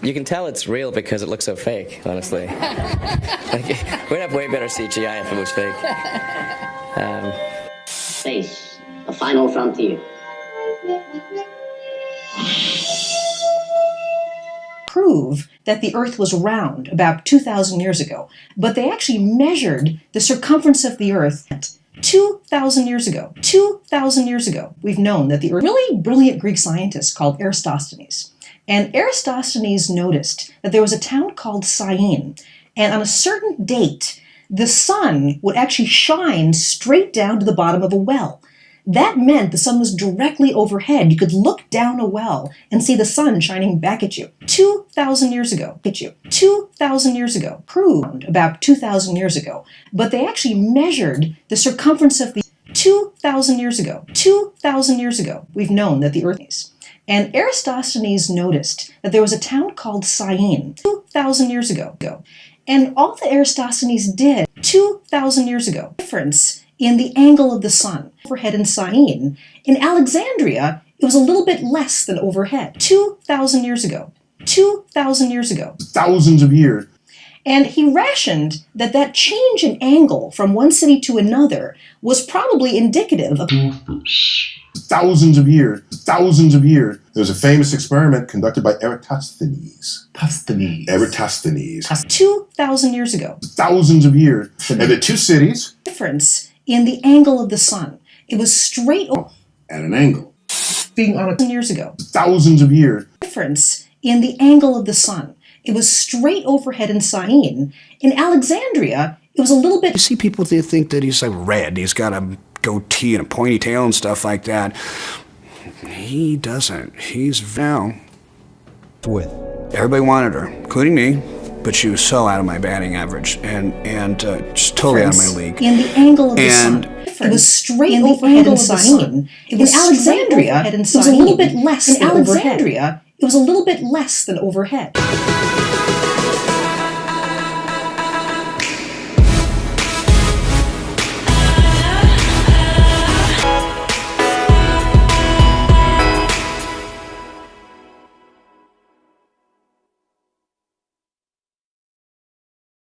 You can tell it's real because it looks so fake, honestly. Like, we'd have way better CGI if it was fake. Face the final frontier. Prove that the Earth was round about 2,000 years ago, but they actually measured the circumference of the Earth 2,000 years ago. 2,000 years ago, we've known that the Earth. Really brilliant Greek scientist called Eratosthenes. And Eratosthenes noticed that there was a town called Syene, and on a certain date, the sun would actually shine straight down to the bottom of a well. That meant the sun was directly overhead. You could look down a well and see the sun shining back at you. 2,000 years ago, 2,000 years ago, proved about 2,000 years ago, but they actually measured the circumference of the 2,000 years ago. 2,000 years ago, we've known that the Earth is. And Eratosthenes noticed that there was a town called Syene 2,000 years ago. And all that Eratosthenes did 2,000 years ago, difference in the angle of the sun. Overhead in Syene. In Alexandria, it was a little bit less than overhead. 2,000 years ago. 2,000 years ago. Thousands of years. And he rationed that change in angle from one city to another was probably indicative of Thousands of years. Thousands of years. There was a famous experiment conducted by Eratosthenes. Eratosthenes. 2,000 years ago. Thousands of years. And the two cities. Difference in the angle of the sun. It was straight At an angle. being on 1,000 years ago. Thousands of years. Difference in the angle of the sun. It was straight overhead in Syene. In Alexandria, it was a little bit. You see people, they think that he's like red. He's got a goatee and a ponytail and stuff like that. He doesn't. He's now. With Everybody wanted her, including me, but she was so out of my batting average and just totally out of my league. In the angle of the And- sun. It was straight overhead in Syene. In Alexandria, it was a little bit less than overhead. It was a little bit less than overhead.